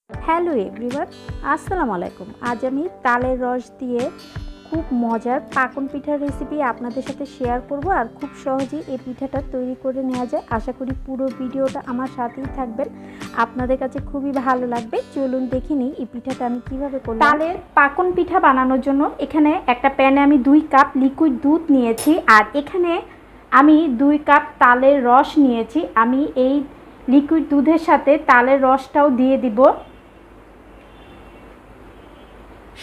Hello everyone, আসসালামু আলাইকুম। আজ আমি তালের রস দিয়ে খুব মজার পাকন পিঠার রেসিপি আপনাদের সাথে শেয়ার করব। আর খুব সহজেই এই পিঠাটা তৈরি করে নেওয়া যায়। আশা করি পুরো ভিডিওটা আমার সাথেই থাকবেন, আপনাদের কাছে খুবই ভালো লাগবে। চলুন দেখে নিই এই পিঠাটা আমি কিভাবে করব। তালের পাকন পিঠা বানানোর জন্য এখানে একটা প্যানে আমি 2 কাপ লিকুইড দুধ নিয়েছি, আর এখানে আমি 2 কাপ তালের রস নিয়েছি। আমি এই লিকুইড দুধের সাথে তালের রসটাও দিয়ে দিব।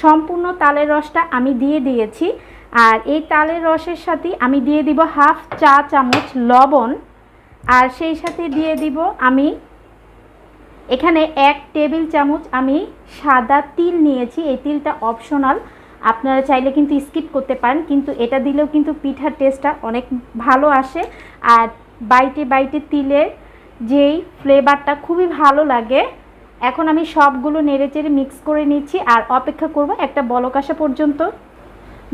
সম্পূর্ণ তালের রসটা আমি দিয়ে দিয়েছি। আর এই তালের রসের সাথে আমি দিয়ে দিব হাফ চা চামচ লবণ, আর সেই সাথে দিয়ে দিব আমি এখানে 1 টেবিল চামচ আমি সাদা তিল নিয়েছি। এই তিলটা অপশনাল, আপনারা চাইলে কিন্তু স্কিপ করতে পারেন, কিন্তু এটা দিলেও কিন্তু পিঠার টেস্টটা অনেক ভালো আসে। আর বাইটে বাইটে তিলের যেই ফ্লেভারটা খুবই ভালো লাগে। এখন আমি সবগুলো নেড়েচেড়ে মিক্স করে নিচ্ছি আর অপেক্ষা করব একটা বলক আসা পর্যন্ত।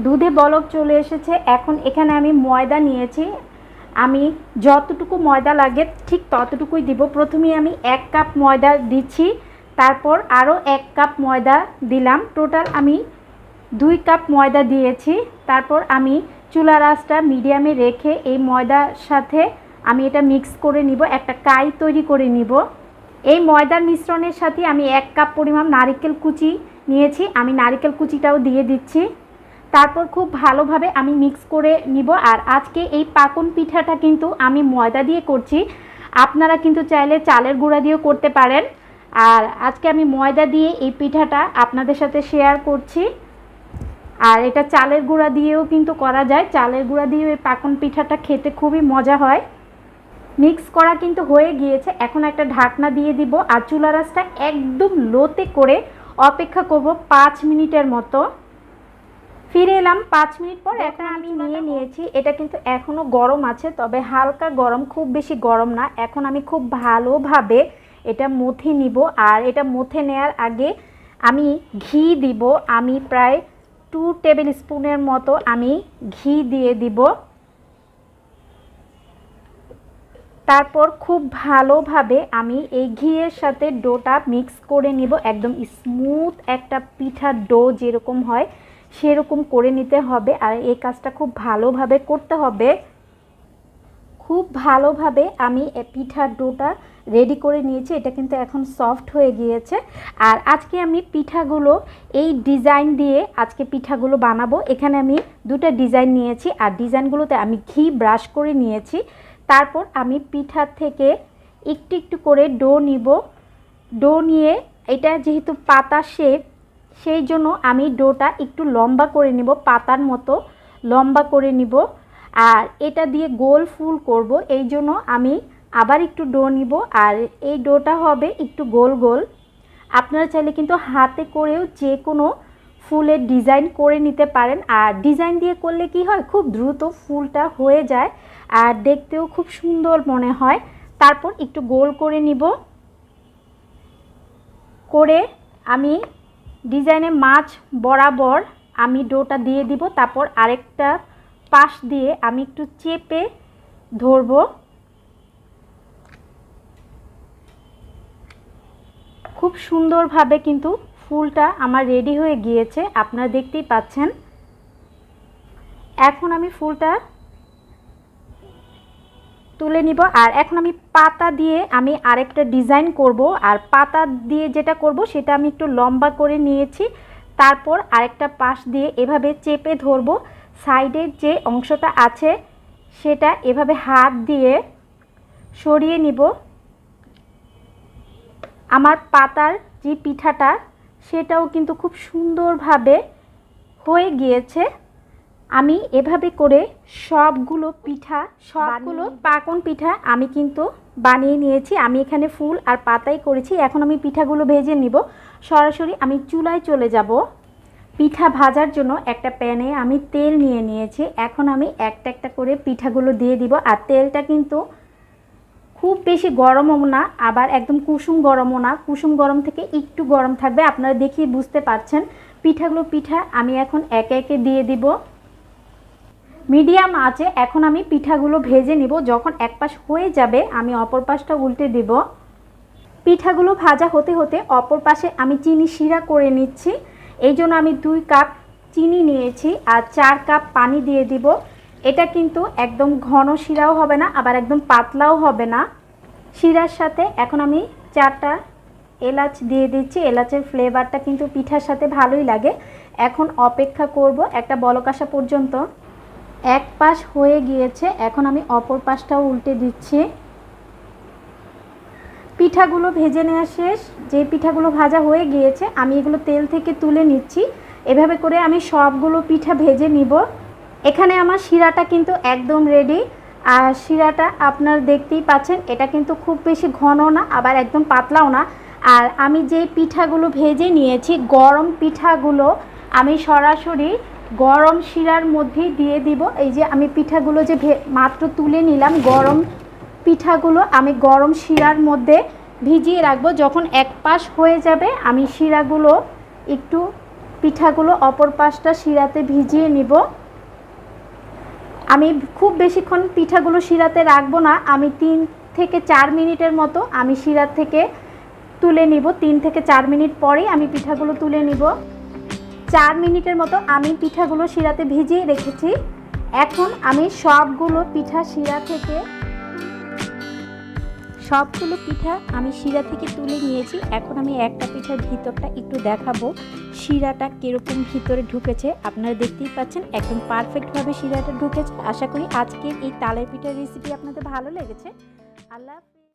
দুধে বলক চলে এসেছে। এখন এখানে আমি ময়দা নিয়েছি। আমি যতটুকু ময়দা লাগে ঠিক ততটুকুই দিব। প্রথমেই আমি 1 কাপ ময়দা দিচ্ছি, তারপর আরও 1 কাপ ময়দা দিলাম। টোটাল আমি 2 কাপ ময়দা দিয়েছি। তারপর আমি চুলার আঁচটা মিডিয়ামে রেখে এই ময়দার সাথে আমি এটা মিক্স করে নিব, একটা কাই তৈরি করে নিব। এই ময়দার মিশ্রণের সাথে আমি 1 কাপ পরিমাণ নারকেল কুচি নিয়েছি, আমি নারকেল কুচিটাও দিয়ে দিচ্ছি। তারপর খুব ভালোভাবে আমি মিক্স করে নিব। আর আজকে এই পাকন পিঠাটা কিন্তু আমি ময়দা দিয়ে করছি, আপনারা কিন্তু চাইলে চালের গুঁড়া দিয়েও করতে পারেন। আর আজকে আমি ময়দা দিয়ে এই পিঠাটা আপনাদের সাথে শেয়ার করছি। আর এটা চালের গুঁড়া দিয়েও কিন্তু করা যায়, চালের গুঁড়া দিয়েও এই পাকন পিঠাটা খেতে খুবই মজা হয়। মিক্স করা কিন্তু হয়ে গিয়েছে। এখন একটা ঢাকনা দিয়ে দিব আর চুলার আঁচটা একদম লোতে করে অপেক্ষা করব 5 মিনিটের মতো। ফিরে এলাম 5 মিনিট পর। এখন আমি নিয়ে নিয়েছি, এটা কিন্তু এখনও গরম আছে, তবে হালকা গরম, খুব বেশি গরম না। এখন আমি খুব ভালোভাবে এটা মথে নিব। আর এটা মথে নেওয়ার আগে আমি ঘি দিব। আমি প্রায় 2 টেবিল স্পুনের মতো আমি ঘি দিয়ে দিব। তারপর খুব ভালোভাবে আমি এই ঘিয়ের সাথে ডোটা মিক্স করে নিব। একদম স্মুথ একটা পিঠার ডো যেরকম হয় সেরকম করে নিতে হবে। আর এই কাজটা খুব ভালোভাবে করতে হবে। খুব ভালোভাবে আমি এই পিঠার ডোটা রেডি করে নিয়েছি। এটা কিন্তু এখন সফট হয়ে গিয়েছে। আর আজকে আমি পিঠাগুলো এই ডিজাইন দিয়ে আজকে পিঠাগুলো বানাবো। এখানে আমি 2টা ডিজাইন নিয়েছি, আর ডিজাইনগুলোতে আমি ঘি ব্রাশ করে নিয়েছি। তারপর আমি পিঠা থেকে একটু একটু করে ডো নিব। ডো নিয়ে এটা যেহেতু পাতা শেপ, সেই জন্য আমি ডোটা একটু লম্বা করে নিব, পাতার মতো লম্বা করে নিব। আর এটা দিয়ে গোল ফুল করব, এই জন্য আমি আবার একটু ডো নিব। আর এই ডোটা হবে একটু গোল গোল। আপনারা চাইলে কিন্তু হাতে করেও যে কোনো ফুলের ডিজাইন করে নিতে পারেন। আর ডিজাইন দিয়ে করলে কি হয়, খুব দ্রুত ফুলটা হয়ে যায় আর দেখতেও খুব সুন্দর মনে হয়। তারপর একটু গোল করে নিব, করে আমি ডিজাইনের মাঝ বরাবর আমি ডোটা দিয়ে দিব। তারপর আরেকটা পাশ দিয়ে আমি একটু চেপে ধরব। খুব সুন্দরভাবে কিন্তু ফুলটা আমার রেডি হয়ে গিয়েছে, আপনারা দেখতেই পাচ্ছেন। এখন আমি ফুলটা তুলে নিব। আর এখন আমি পাতা দিয়ে আমি আরেকটা ডিজাইন করব। আর পাতা দিয়ে যেটা করব সেটা আমি একটু লম্বা করে নিয়েছি। তারপর আরেকটা পাশ দিয়ে এভাবে চেপে ধরব। সাইডের যে অংশটা আছে সেটা এভাবে হাত দিয়ে সরিয়ে নিব। আমার পাতার যে পিঠাটা সেটাও কিন্তু খুব সুন্দরভাবে হয়ে গিয়েছে। আমি এভাবে করে সবগুলো পাকন পিঠা আমি কিন্তু বানিয়ে নিয়েছি। আমি এখানে ফুল আর পাতাই করেছি। এখন আমি পিঠাগুলো ভেজে নিব। সরাসরি আমি চুলায় চলে যাব। পিঠা ভাজার জন্য একটা প্যানে আমি তেল নিয়ে নিয়েছি। এখন আমি একটা একটা করে পিঠাগুলো দিয়ে দিব। আর তেলটা কিন্তু খুব বেশি গরমও না, আবার একদম কুসুম গরমও না, কুসুম গরম থেকে একটু গরম থাকবে। আপনারা দেখিয়ে বুঝতে পারছেন। পিঠা আমি এখন একে একে দিয়ে দিব মিডিয়াম আঁচে। এখন আমি পিঠাগুলো ভেজে নিব। যখন এক পাশ হয়ে যাবে আমি অপর পাশটা উল্টে দিব। পিঠাগুলো ভাজা হতে হতে অপর পাশে আমি চিনি শিরা করে নিচ্ছি। এই জন্য আমি 2 কাপ চিনি নিয়েছি আর 4 কাপ পানি দিয়ে দিব। এটা কিন্তু একদম ঘন শিরাও হবে না, আবার একদম পাতলাও হবে না। শিরার সাথে এখন আমি 4টা এলাচ দিয়ে দিচ্ছি। এলাচের ফ্লেভারটা কিন্তু পিঠার সাথে ভালোই লাগে। এখন অপেক্ষা করব একটা বলক আসা পর্যন্ত। এক পাশ হয়ে গিয়েছে, এখন আমি অপর পাশটাও উল্টে দিচ্ছি। পিঠাগুলো ভেজে নেওয়া শেষ। যে পিঠাগুলো ভাজা হয়ে গিয়েছে আমি এগুলো তেল থেকে তুলে নিচ্ছি। এভাবে করে আমি সবগুলো পিঠা ভেজে নিব। এখানে আমার শিরাটা কিন্তু একদম রেডি। আর শিরাটা আপনারা দেখতেই পাচ্ছেন, এটা কিন্তু খুব বেশি ঘন না, আবার একদম পাতলাও না। আর আমি যে পিঠাগুলো ভেজে নিয়েছি, গরম পিঠাগুলো আমি সরাসরি গরম শিরার মধ্যেই দিয়ে দিব। এই যে আমি পিঠাগুলো যে মাত্র তুলে নিলাম, গরম পিঠাগুলো আমি গরম শিরার মধ্যে ভিজিয়ে রাখবো। যখন এক পাশ হয়ে যাবে আমি শিরাগুলো একটু পিঠাগুলো অপর পাশটা শিরাতে ভিজিয়ে নিব। আমি খুব বেশিক্ষণ পিঠাগুলো শিরাতে রাখবো না, আমি 3 থেকে 4 মিনিটের মতো আমি শিরা থেকে তুলে নিব। 3 থেকে 4 মিনিট পরেই আমি পিঠাগুলো তুলে নিব। 4 মিনিটের মতো আমি পিঠাগুলো শিরাতে ভিজিয়ে রেখেছি। এখন আমি সবগুলো পিঠা আমি শিরা থেকে তুলে নিয়েছি। এখন আমি একটা পিঠার ভিতরটা একটু দেখাবো, শিরাটা কীরকম ভিতরে ঢুকেছে। আপনারা দেখতেই পাচ্ছেন একদম পারফেক্টভাবে শিরাটা ঢুকেছে। আশা করি আজকের এই তালের পিঠার রেসিপি আপনাদের ভালো লেগেছে। আল্লাহ।